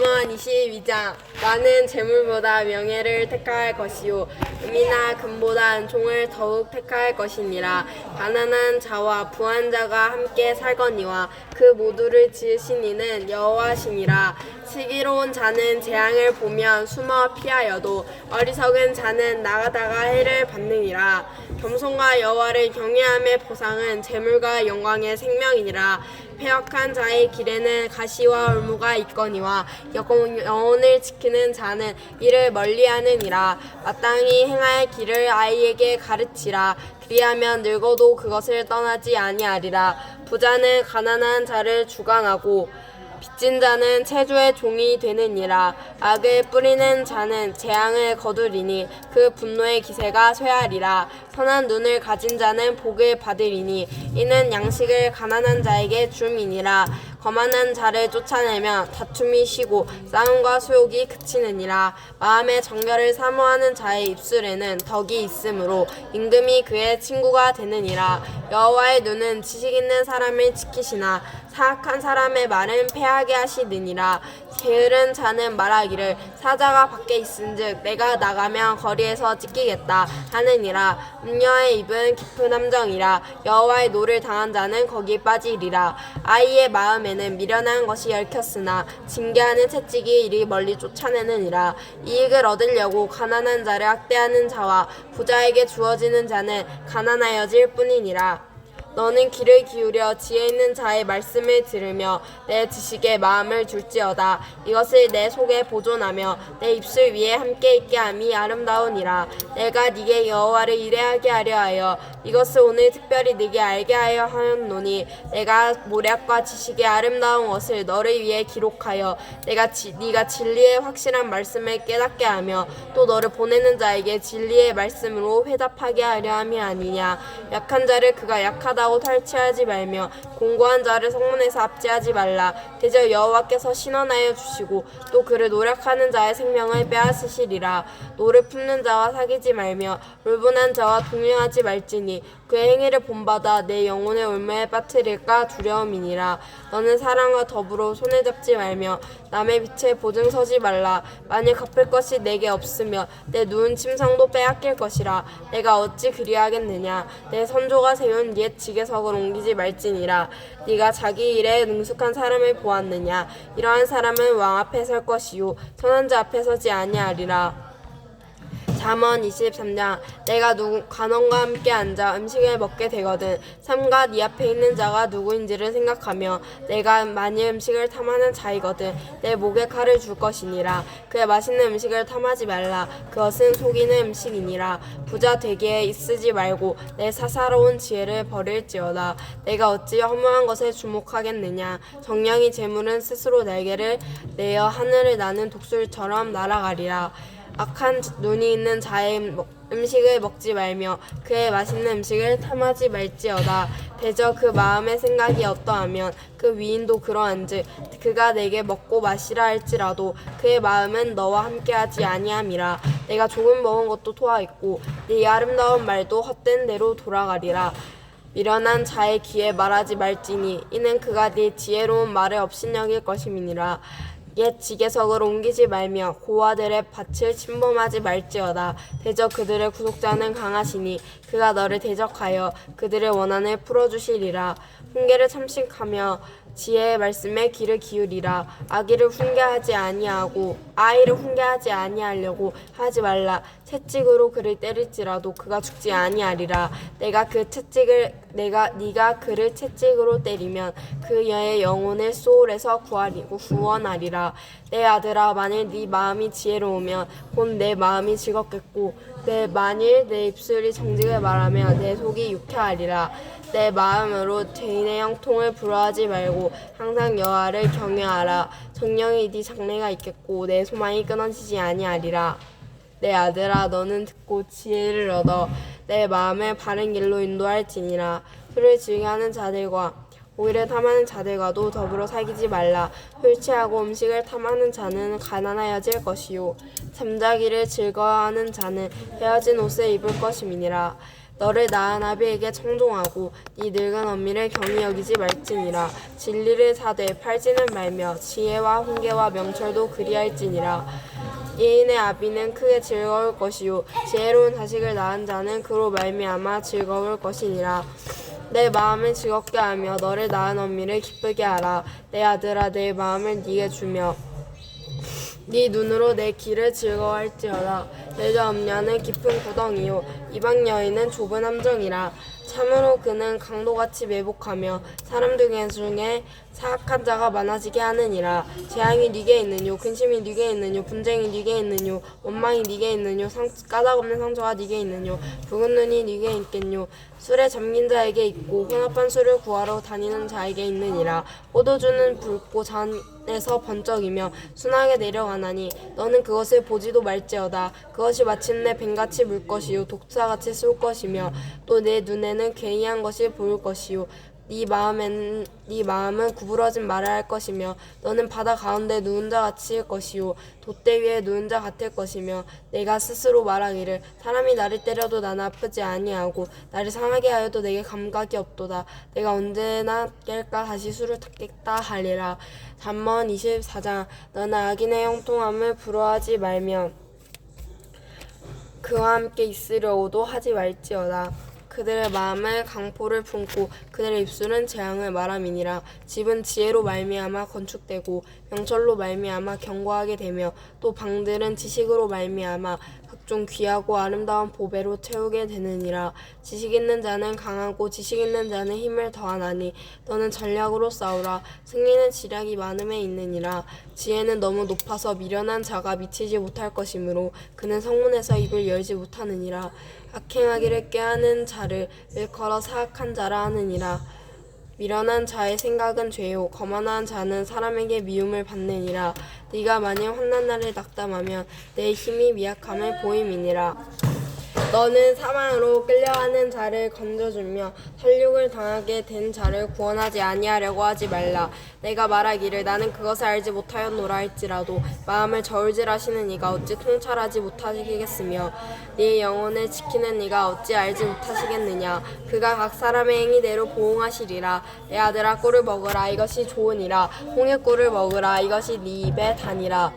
잠언 22장. 나는 재물보다 명예를 택할 것이요 금이나 금보다 은총을 더욱 택할 것이니라. 가난한 자와 부한 자가 함께 살거니와 그 모두를 지으신 이는 여호와시니라. 시기로운 자는 재앙을 보면 숨어 피하여도 어리석은 자는 나가다가 해를 받느니라. 겸손과 여호와를 경외함의 보상은 재물과 영광의 생명이니라. 패역한 자의 길에는 가시와 올무가 있거니와 영혼을 지키는 자는 이를 멀리하느니라. 마땅히 행할 길을 아이에게 가르치라. 그리하면 늙어도 그것을 떠나지 아니하리라. 부자는 가난한 자를 주관하고 빚진 자는 체주의 종이 되느니라. 악을 뿌리는 자는 재앙을 거두리니 그 분노의 기세가 쇠하리라. 선한 눈을 가진 자는 복을 받으리니 이는 양식을 가난한 자에게 줌이니라. 거만한 자를 쫓아내면 다툼이 쉬고 싸움과 수욕이 그치느니라. 마음의 정결을 사모하는 자의 입술에는 덕이 있으므로 임금이 그의 친구가 되느니라. 여호와의 눈은 지식 있는 사람을 지키시나 사악한 사람의 말은 패하게 하시느니라. 게으른 자는 말하기를 사자가 밖에 있은즉 내가 나가면 거리에서 찢기겠다 하느니라. 음녀의 입은 깊은 함정이라. 여호와의 노를 당한 자는 거기 빠지리라. 아이의 마음에는 미련한 것이 얽혔으나 징계하는 채찍이 이리 멀리 쫓아내느니라. 이익을 얻으려고 가난한 자를 학대하는 자와 부자에게 주어지는 자는 가난하여질 뿐이니라. 너는 귀를 기울여 지혜 있는 자의 말씀을 들으며 내 지식에 마음을 둘지어다. 이것을 내 속에 보존하며 내 입술 위에 함께 있게 함이 아름다우니라. 내가 네게 여호와를 이래하게 하려 하여 이것을 오늘 특별히 네게 알게 하여 하였노니 내가 모략과 지식의 아름다운 것을 너를 위해 기록하여 네가 진리의 확실한 말씀을 깨닫게 하며 또 너를 보내는 자에게 진리의 말씀으로 회답하게 하려 함이 아니냐. 약한 자를 그가 약하다고 탈취하지 말며 공고한 자를 성문에서 압제하지 말라. 대저 여호와께서 신원하여 주시고 또 그를 노력하는 자의 생명을 빼앗으시리라. 노를 품는 자와 사귀지 말며 울분한 자와 동행하지 말지니 그의 행위를 본받아 내 영혼의 올무에 빠뜨릴까 두려움이니라. 너는 사랑과 더불어 손을 잡지 말며 남의 빛에 보증 서지 말라. 만일 갚을 것이 내게 없으며 내 누운 침상도 빼앗길 것이라. 내가 어찌 그리하겠느냐. 내 선조가 세운 옛 지게석을 옮기지 말지니라. 네가 자기 일에 능숙한 사람을 보았느냐. 이러한 사람은 왕 앞에 설 것이요 선한 자 앞에 서지 아니하리라. 잠언 23장. 내가 간원과 함께 앉아 음식을 먹게 되거든 삼가 네 앞에 있는 자가 누구인지를 생각하며 내가 만일 음식을 탐하는 자이거든 내 목에 칼을 줄 것이니라. 그의 맛있는 음식을 탐하지 말라. 그것은 속이는 음식이니라. 부자 되기에 쓰지 말고 내 사사로운 지혜를 버릴지어다. 내가 어찌 허무한 것에 주목하겠느냐. 정령이 재물은 스스로 날개를 내어 하늘을 나는 독수리처럼 날아가리라. 악한 눈이 있는 자의 음식을 먹지 말며 그의 맛있는 음식을 탐하지 말지어다. 대저 그 마음의 생각이 어떠하면 그 위인도 그러한즉 그가 내게 먹고 마시라 할지라도 그의 마음은 너와 함께하지 아니함이라. 내가 조금 먹은 것도 토하였고 네 아름다운 말도 헛된 대로 돌아가리라. 미련한 자의 귀에 말하지 말지니 이는 그가 네 지혜로운 말을 업신여길 것임이니라. 옛 지게석을 옮기지 말며 고아들의 밭을 침범하지 말지어다. 대저 그들의 구속자는 강하시니 그가 너를 대적하여 그들의 원한을 풀어주시리라. 훈계를 참식하며 지혜의 말씀에 귀를 기울이라. 아이를 훈계하지 아니하려고 하지 말라. 채찍으로 그를 때릴지라도 그가 죽지 아니하리라. 네가 그를 채찍으로 때리면 그의 영혼을 소홀에서 구원하리라. 내 아들아, 만일 네 마음이 지혜로우면 곧 내 마음이 즐겁겠고 만일 내 입술이 정직을 말하며 내 속이 유쾌하리라. 내 마음으로 죄인의 형통을 부러워하지 말고 항상 여호와를 경외하라. 정령이 네 장래가 있겠고 내 소망이 끊어지지 아니하리라. 내 아들아, 너는 듣고 지혜를 얻어 내 마음을 바른 길로 인도할지니라. 술을 즐겨하는 자들과 오히려 탐하는 자들과도 더불어 사귀지 말라. 술 취하고 음식을 탐하는 자는 가난하여질 것이요 잠자기를 즐거워하는 자는 헤어진 옷을 입을 것임이니라. 너를 낳은 아비에게 청종하고 네 늙은 어미를 경히 여기지 말지니라. 진리를 사되 팔지는 말며 지혜와 훈계와 명철도 그리할지니라. 예인의 아비는 크게 즐거울 것이요 지혜로운 자식을 낳은 자는 그로 말미암아 즐거울 것이니라. 내 마음을 즐겁게 하며 너를 낳은 어미를 기쁘게 하라. 내 아들아 내 마음을 네게 주며 네 눈으로 내 길을 즐거워할지어다. 여자 엄냐는 깊은 구덩이요 이방 여인은 좁은 함정이라. 참으로 그는 강도같이 매복하며 사람들 중에 사악한 자가 많아지게 하느니라. 재앙이 네게 있느뇨 근심이 네게 있느뇨 분쟁이 네게 있느뇨 원망이 네게 있느뇨 까닭없는 상처가 네게 있느뇨 붉은 눈이 네게 있겠뇨. 술에 잠긴 자에게 있고 혼합한 술을 구하러 다니는 자에게 있느니라. 포도주는 붉고 잔에서 번쩍이며 순하게 내려가나니 너는 그것을 보지도 말지어다. 그것이 마침내 뱀같이 물 것이요 독사같이 쏠 것이며 또 내 눈에는 괴이한 것이 보일 것이요 네 마음은 구부러진 말을 할 것이며 너는 바다 가운데 누운 자 같을 것이요 돛대 위에 누운 자 같을 것이며 내가 스스로 말하기를 사람이 나를 때려도 나는 아프지 아니하고 나를 상하게 하여도 내게 감각이 없도다. 내가 언제나 깰까 다시 술을 닦겠다 하리라. 잠언 24장. 너는 악인의 형통함을 부러워하지 말며 그와 함께 있으려고도 하지 말지어다. 그들의 마음을 강포를 품고 그들의 입술은 재앙을 말함이니라. 집은 지혜로 말미암아 건축되고 명철로 말미암아 견고하게 되며 또 방들은 지식으로 말미암아 각종 귀하고 아름다운 보배로 채우게 되느니라. 지식 있는 자는 강하고 지식 있는 자는 힘을 더하나니 너는 전략으로 싸우라. 승리는 지략이 많음에 있느니라. 지혜는 너무 높아서 미련한 자가 미치지 못할 것이므로 그는 성문에서 입을 열지 못하느니라. 악행하기를 꾀하는 자를 일컬어 사악한 자라 하느니라. 미련한 자의 생각은 죄요 거만한 자는 사람에게 미움을 받느니라. 네가 만일 환난 날을 낙담하면 내 힘이 미약함을 보임이니라. 너는 사망으로 끌려가는 자를 건져주며 살육을 당하게 된 자를 구원하지 아니하려고 하지 말라. 내가 말하기를 나는 그것을 알지 못하였노라 할지라도 마음을 저울질하시는 이가 어찌 통찰하지 못하시겠으며 네 영혼을 지키는 이가 어찌 알지 못하시겠느냐. 그가 각 사람의 행위대로 보응하시리라. 내 아들아 꿀을 먹으라 이것이 좋으니라. 홍의 꿀을 먹으라 이것이 네 입에 다니라.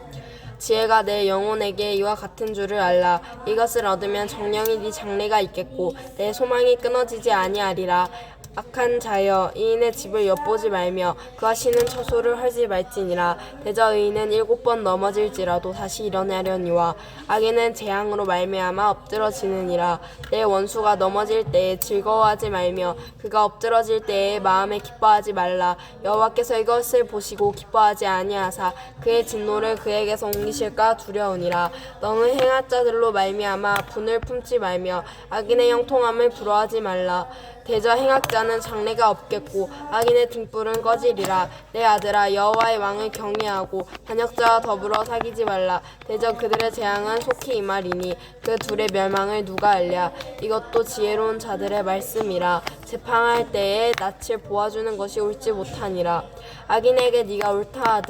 지혜가 내 영혼에게 이와 같은 줄을 알라. 이것을 얻으면 정령이 네 장래가 있겠고 내 소망이 끊어지지 아니하리라. 악한 자여 이인의 집을 엿보지 말며 그와 쉬는 처소를 헐지 말지니라. 대저 의인은 7번 넘어질지라도 다시 일어나려니와 악인은 재앙으로 말미암아 엎드러지느니라. 내 원수가 넘어질 때에 즐거워하지 말며 그가 엎드러질 때에 마음에 기뻐하지 말라. 여호와께서 이것을 보시고 기뻐하지 아니하사 그의 진노를 그에게서 옮기실까 두려우니라. 너는 행할 자들로 말미암아 분을 품지 말며 악인의 형통함을 부러워하지 말라. 대저 행악자는 장래가 없겠고 악인의 등불은 꺼지리라. 내 아들아 여호와의 왕을 경외하고 반역자와 더불어 사귀지 말라. 대저 그들의 재앙은 속히 임하리니 그 둘의 멸망을 누가 알랴. 이것도 지혜로운 자들의 말씀이라. 재판할 때에 낯을 보아주는 것이 옳지 못하니라. 악인에게 네가 옳다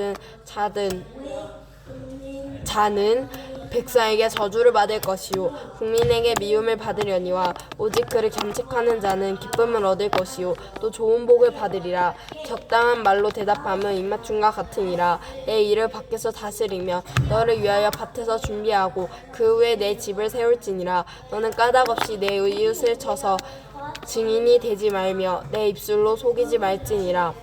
하든 자는 백성에게 저주를 받을 것이요 국민에게 미움을 받으려니와 오직 그를 견책하는 자는 기쁨을 얻을 것이요 또 좋은 복을 받으리라. 적당한 말로 대답하면 입맞춤과 같으니라. 내 일을 밖에서 다스리며 너를 위하여 밭에서 준비하고 그 후에 내 집을 세울지니라. 너는 까닭없이 내 이웃을 쳐서 증인이 되지 말며 내 입술로 속이지 말지니라.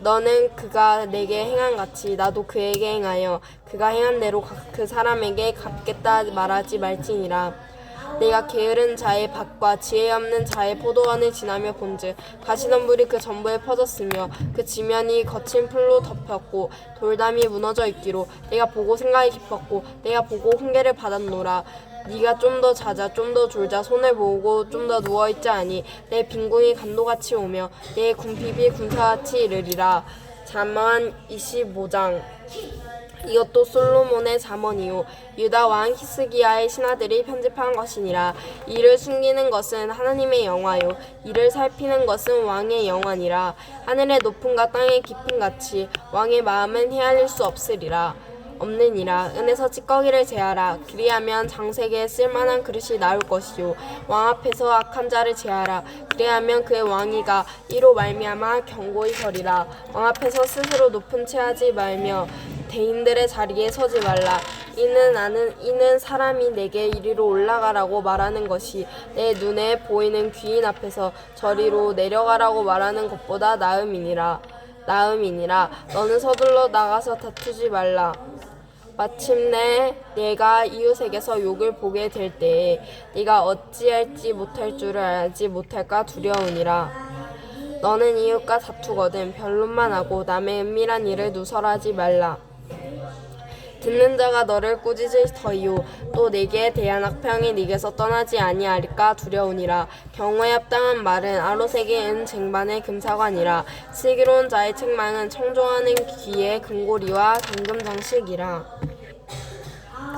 너는 그가 내게 행한 같이 나도 그에게 행하여 그가 행한 대로 그 사람에게 갚겠다 말하지 말지니라. 내가 게으른 자의 밭과 지혜 없는 자의 포도원을 지나며 본즉 가시덤불이 그 전부에 퍼졌으며 그 지면이 거친 풀로 덮였고 돌담이 무너져 있기로 내가 보고 생각이 깊었고 내가 보고 훈계를 받았노라. 네가 좀 더 자자 좀 더 졸자 손을 모으고 좀 더 누워있자 하니 내 빈궁이 간도같이 오며 내 궁핍이 군사같이 이르리라. 잠언 25장. 이것도 솔로몬의 잠언이요 유다 왕 히스기야의 신하들이 편집한 것이니라. 이를 숨기는 것은 하나님의 영화요 이를 살피는 것은 왕의 영화니라. 하늘의 높음과 땅의 깊음 같이 왕의 마음은 헤아릴 수 없으리라. 없느니라. 은에서 찌꺼기를 제하라. 그리하면 장색에 쓸만한 그릇이 나올 것이요 왕 앞에서 악한 자를 제하라. 그리하면 그의 왕위가 이로 말미암아 견고히 서리라. 왕 앞에서 스스로 높은 채 하지 말며 대인들의 자리에 서지 말라. 이는 사람이 내게 이리로 올라가라고 말하는 것이 내 눈에 보이는 귀인 앞에서 저리로 내려가라고 말하는 것보다 나음이니라. 너는 서둘러 나가서 다투지 말라. 마침내 네가 이웃에게서 욕을 보게 될 때에 네가 어찌할지 못할 줄을 알지 못할까 두려우니라. 너는 이웃과 다투거든 변론만 하고 남의 은밀한 일을 누설하지 말라. 듣는 자가 너를 꾸짖을 터이요 또 네게 대한 악평이 네게서 떠나지 아니하리까 두려우니라. 경호에 합당한 말은 아로색의 은 쟁반의 금사관이라. 슬기로운 자의 책망은 청종하는 귀의 금고리와 정금장식이라.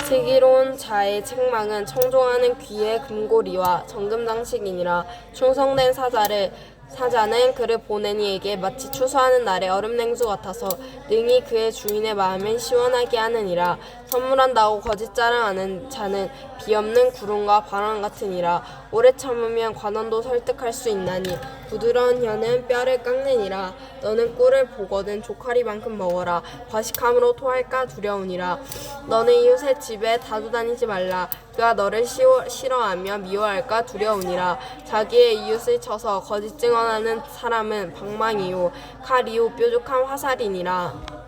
슬기로운 자의 책망은 청종하는 귀의 금고리와 정금장식이니라. 충성된 사자는 그를 보낸 이에게 마치 추수하는 날의 얼음 냉수 같아서 능히 그의 주인의 마음을 시원하게 하느니라. 선물한다고 거짓 자랑하는 자는 비없는 구름과 바람 같으니라. 오래 참으면 관원도 설득할 수 있나니 부드러운 혀는 뼈를 깎느니라. 너는 꿀을 보거든 조카리만큼 먹어라. 과식함으로 토할까 두려우니라. 너는 이웃의 집에 다투다니지 말라. 그가 너를 싫어하며 미워할까 두려우니라. 자기의 이웃을 쳐서 거짓 증언하는 사람은 방망이요 칼이요 뾰족한 화살이니라.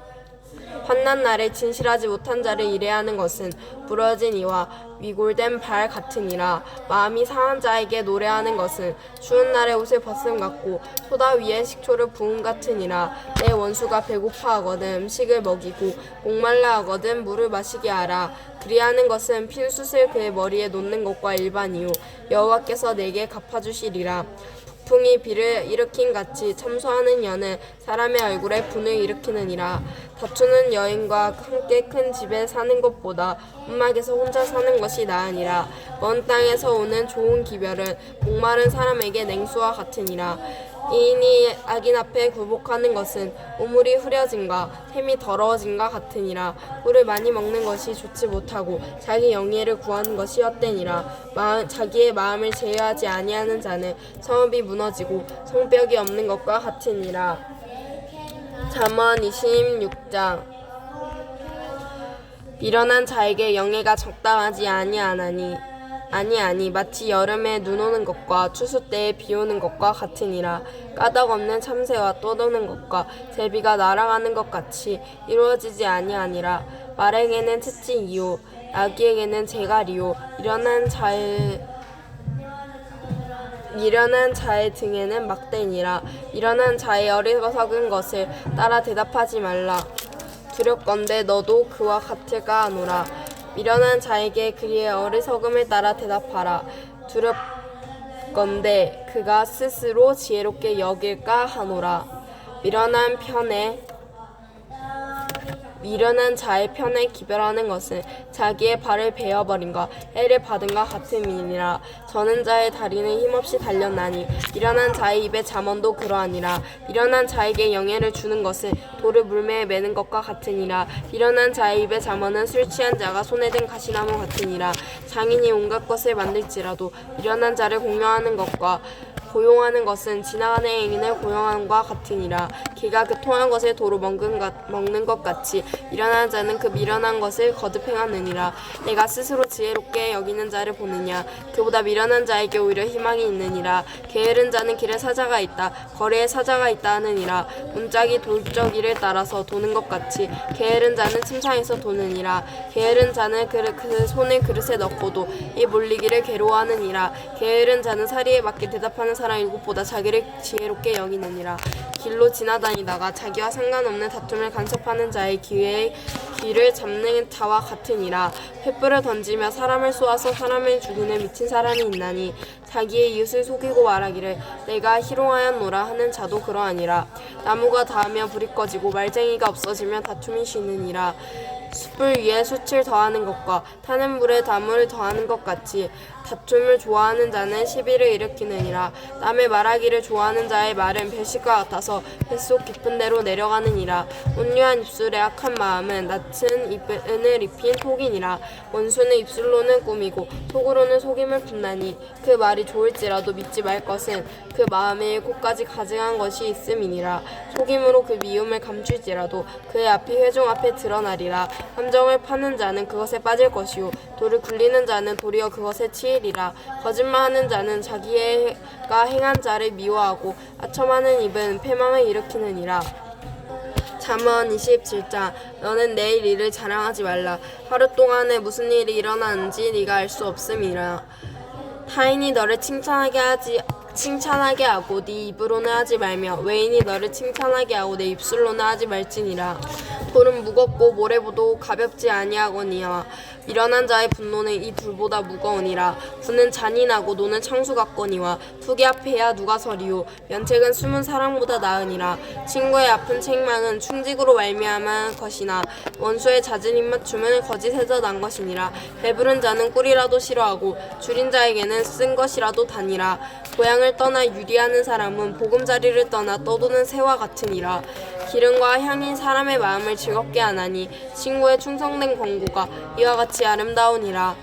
환난 날에 진실하지 못한 자를 일해하는 것은 부러진 이와 위골된 발 같으니라. 마음이 상한 자에게 노래하는 것은 추운 날에 옷을 벗음 같고 소다 위에 식초를 부음 같으니라. 내 원수가 배고파하거든 음식을 먹이고 목말라 하거든 물을 마시게 하라. 그리하는 것은 핀숯을 그의 머리에 놓는 것과 일반이요 여호와께서 내게 갚아주시리라. 북풍이 비를 일으킨 같이 참소하는 여는 사람의 얼굴에 분을 일으키느니라. 다투는 여인과 함께 큰 집에 사는 것보다 움막에서 혼자 사는 것이 나으니라. 먼 땅에서 오는 좋은 기별은 목마른 사람에게 냉수와 같으니라. 이인이 악인 앞에 굴복하는 것은 우물이 흐려짐과 샘이 더러워짐과 같으니라. 꿀을 많이 먹는 것이 좋지 못하고 자기 영예를 구하는 것이 헛되니라. 자기의 마음을 제어하지 아니하는 자는 성읍이 무너지고 성벽이 없는 것과 같으니라. 잠언 26장. 미련한 자에게 영예가 적당하지 아니하니 마치 여름에 눈 오는 것과 추수 때에 비 오는 것과 같으니라. 까닭 없는 참새와 떠도는 것과 제비가 날아가는 것 같이 이루어지지 아니하니라. 말에게는 채찍이요 나귀에게는 재갈이요 미련한 자의 등에는 막대니라. 미련한 자의 어리석은 것을 따라 대답하지 말라. 두렵건대 너도 그와 같을까 하노라. 미련한 자에게 그의 어리석음을 따라 대답하라. 두렵건대 그가 스스로 지혜롭게 여길까 하노라. 미련한 자의 편에 기별하는 것은 자기의 발을 베어버림과 해를 받음과 같음이니라. 저는 자의 다리는 힘없이 달렸나니 미련한 자의 입의 잠언도 그러하니라. 미련한 자에게 영예를 주는 것은 돌을 물매에 매는 것과 같으니라. 미련한 자의 입의 잠언은 술 취한 자가 손에 든 가시나무 같으니라. 장인이 온갖 것을 만들지라도 미련한 자를 공경하는 것과 고용하는 것은 지나가는 행인을 고용함과 같으니라. 개가 그 통한 것을 도로 먹는 것 같이 미련한 자는 그 미련한 것을 거듭 행하느니라. 내가 스스로 지혜롭게 여기는 자를 보느냐. 그보다 미련한 자에게 오히려 희망이 있느니라. 게으른 자는 길에 사자가 있다 거리에 사자가 있다 하느니라. 문짝이 돌적이를 따라서 도는 것 같이 게으른 자는 침상에서 도느니라. 게으른 자는 그 손을 그릇에 넣고도 이 몰리기를 괴로워하느니라. 게으른 자는 사리에 맞게 대답하는 사람 일곱보다 자기를 지혜롭게 여기느니라. 길로 지나다니다가 자기와 상관없는 다툼을 간섭하는 자의 귀를 잡는 자와 같으니라. 횃불을 던지며 사람을 쏘아서 사람을 죽이는 미친 사람이 있나니 자기의 이웃을 속이고 말하기를 내가 희롱하였노라 하는 자도 그러하니라. 나무가 닿으면 불이 꺼지고 말쟁이가 없어지면 다툼이 쉬느니라. 숯불 위에 숯을 더하는 것과 타는 불에 나무를 더하는 것 같이 다툼을 좋아하는 자는 시비를 일으키느니라. 남의 말하기를 좋아하는 자의 말은 벼슬과 같아서 뱃속 깊은 데로 내려가느니라. 온유한 입술에 악한 마음은 낯은 은을 입힌 톡이니라. 원수는 입술로는 꾸미고 속으로는 속임을 품나니 그 말이 좋을지라도 믿지 말 것은 그 마음에 코까지 가증한 것이 있음이니라. 속임으로 그 미움을 감출지라도 그의 앞이 회중 앞에 드러나리라. 함정을 파는 자는 그것에 빠질 것이요 돌을 굴리는 자는 도리어 그것에 치이리라. 거짓말하는 자는 자기가 행한 자를 미워하고 아첨하는 입은 패망을 일으키느니라. 잠언 27장 너는 내일 일을 자랑하지 말라. 하루 동안에 무슨 일이 일어나는지 네가 알 수 없음이라. 타인이 너를 칭찬하게 하고 네 입으로는 하지 말며 외인이 너를 칭찬하게 하고 내 입술로는 하지 말지니라. 돌은 무겁고 모래보도 가볍지 아니하거니와 미련한 자의 분노는 이 둘보다 무거우니라. 부는 잔인하고 노는 창수 같거니와 투기 앞에야 누가 서리요 면책은 숨은 사랑보다 나으니라. 친구의 아픈 책망은 충직으로 말미암은 것이나 원수의 잦은 입맞춤은 거짓에서 난 것이니라. 배부른 자는 꿀이라도 싫어하고 줄인 자에게는 쓴 것이라도 다니라. 고향을 떠나 유리하는 사람은 보금자리를 떠나 떠도는 새와 같으니라. 기름과 향이 사람의 마음을 즐겁게 하나니 친구의 충성된 권고가 이와 같이 아름다우니라.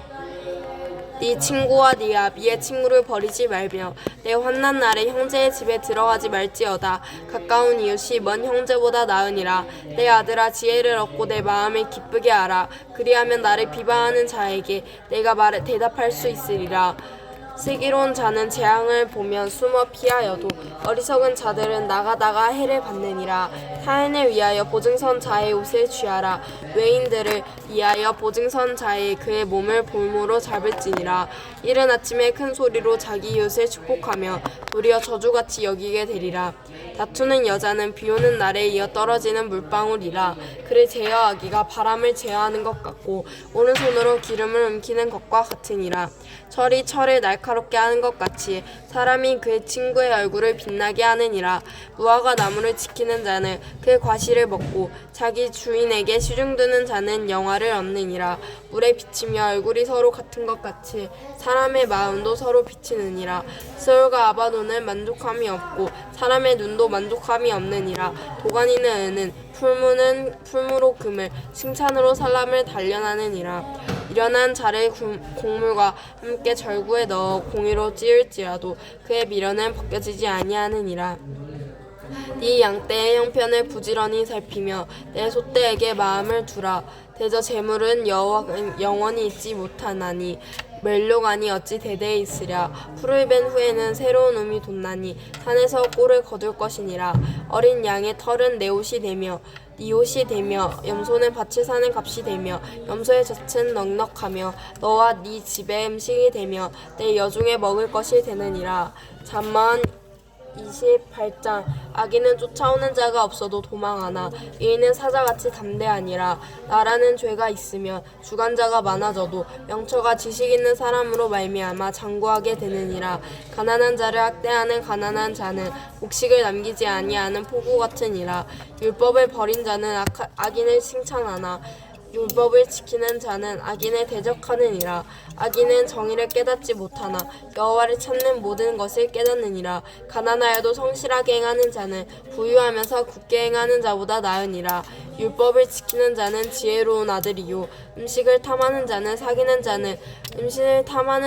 네 친구와 네 아비의 친구를 버리지 말며 내 환난 날에 형제의 집에 들어가지 말지어다. 가까운 이웃이 먼 형제보다 나으니라. 내 아들아 지혜를 얻고 내 마음을 기쁘게 하라. 그리하면 나를 비방하는 자에게 내가 대답할 수 있으리라. 슬기로운 자는 재앙을 보면 숨어 피하여도 어리석은 자들은 나가다가 해를 받느니라. 타인을 위하여 보증선 자의 옷을 취하라. 외인들을 위하여 보증선 자의 그의 몸을 볼모로 잡을지니라. 이른 아침에 큰 소리로 자기 이웃을 축복하며 도리어 저주같이 여기게 되리라. 다투는 여자는 비오는 날에 이어 떨어지는 물방울이라. 그를 제어하기가 바람을 제어하는 것 같고 오른손으로 기름을 움키는 것과 같으니라. 철이 철을 날카롭게 하는 것 같이 사람이 그의 친구의 얼굴을 빛나게 하느니라. 무화과 나무를 지키는 자는 그 과실을 먹고 자기 주인에게 시중드는 자는 영화를 얻느니라. 물에 비치며 얼굴이 서로 같은 것 같이 사람의 마음도 서로 비치느니라. 스올과 아바돈은 만족함이 없고 사람의 눈도 만족함이 없느니라. 도가니는 은은 풀무로 금을 칭찬으로 사람을 단련하느니라. 미련한 자를 곡물과 함께 절구에 넣어 공의로 찌을지라도 그의 미련은 벗겨지지 아니하느니라. 네 양떼의 형편을 부지런히 살피며 내 소떼에게 마음을 두라. 대저 재물은 영원히 있지 못하나니 멸류관이 어찌 대대에 있으랴. 풀을 벤 후에는 새로운 음이 돋나니 산에서 꿀을 거둘 것이니라. 어린 양의 털은 내 옷이 되며 네 옷이 되며 염소는 밭을 사는 값이 되며 염소의 젖은 넉넉하며 너와 네 집의 음식이 되며 내 여중에 먹을 것이 되느니라. 잠언 28장 악인은 쫓아오는 자가 없어도 도망하나 의인은 사자같이 담대하니라. 나라는 죄가 있으며 주관자가 많아져도 명처가 지식 있는 사람으로 말미암아 장구하게 되느니라. 가난한 자를 학대하는 가난한 자는 곡식을 남기지 아니하는 포구 같으니라. 율법을 버린 자는 악인을 칭찬하나 율법을 지키는 자는 악인을 대적하느니라. 악인은 정의를 깨닫지 못하나 여호와를 찾는 모든 것을 깨닫느니라. 가난하여도 성실하게 행하는 자는 부유하면서 굳게 행하는 자보다 나으니라. 율법을 지키는 자는 지혜로운 아들이요 음식을 탐하는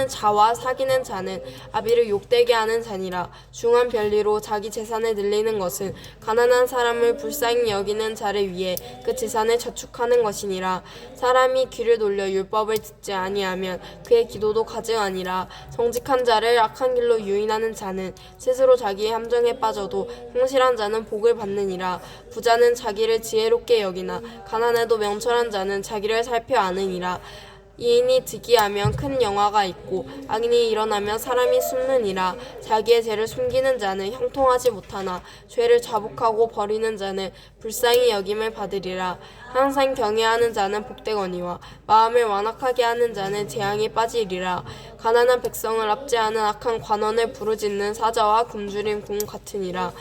자와 사귀는 자는 아비를 욕되게 하는 자니라. 중한 별리로 자기 재산을 늘리는 것은 가난한 사람을 불쌍히 여기는 자를 위해 그 재산을 저축하는 것이니라. 사람이 귀를 돌려 율법을 듣지 아니하면 그의 기도도 가증하니라. 정직한 자를 악한 길로 유인하는 자는 스스로 자기의 함정에 빠져도 성실한 자는 복을 받느니라. 부자는 자기를 지혜롭게 여기나 가난해도 명철한 자는 자기를 살펴 아느니라. 이인이 득이하면 큰 영화가 있고 악인이 일어나면 사람이 숨느니라. 자기의 죄를 숨기는 자는 형통하지 못하나 죄를 자복하고 버리는 자는 불쌍히 여김을 받으리라. 항상 경외하는 자는 복되거니와 마음을 완악하게 하는 자는 재앙에 빠지리라. 가난한 백성을 압제하는 악한 관원을 부르짖는 사자와 굶주린 공 같으니라.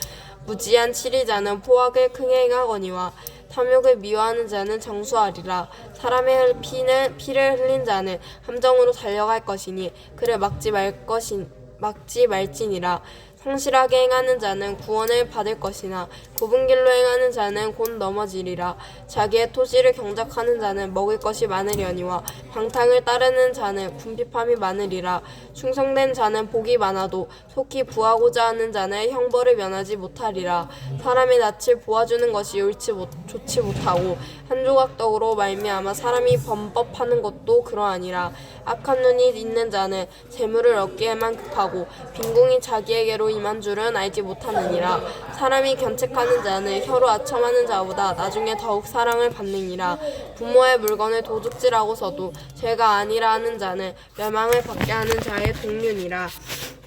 무지한 치리자는 포악을 크게 행하거니와 탐욕을 미워하는 자는 정수하리라. 사람의 피를 흘린 자는 함정으로 달려갈 것이니 그를 막지 말지니라. 성실하게 행하는 자는 구원을 받을 것이나 좁은 길로 행하는 자는 곧 넘어지리라. 자기의 토지를 경작하는 자는 먹을 것이 많으려니와 방탕을 따르는 자는 궁핍함이 많으리라. 충성된 자는 복이 많아도 속히 부하고자 하는 자는 형벌을 면하지 못하리라. 사람의 낯을 보아주는 것이 좋지 못하고 한 조각 떡으로 말미암아 사람이 범법하는 것도 그러하니라. 악한 눈이 있는 자는 재물을 얻기에만 급하고 빈궁이 자기에게로 임한 줄은 알지 못하느니라. 사람이 견책하는 자는 혀로 아첨하는 자보다 나중에 더욱 사랑을 받느니라. 부모의 물건을 도둑질하고서도 죄가 아니라 하는 자는 멸망을 받게 하는 자의 동류니라.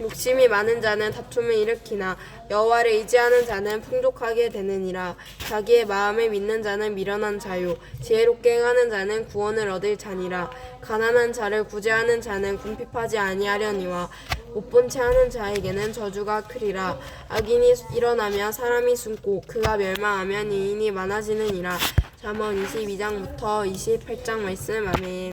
욕심이 많은 자는 다툼을 일으키나 여호와를 의지하는 자는 풍족하게 되느니라. 자기의 마음을 믿는 자는 미련한 자요 지혜롭게 행하는 자는 구원을 얻을 자니라. 가난한 자를 구제하는 자는 궁핍하지 아니하려니와 못본 채 하는 자에게는 저주가 크리라. 악인이 일어나면 사람이 숨고 그가 멸망하면 이인이 많아지느니라. 잠언 22장부터 28장 말씀. 아멘.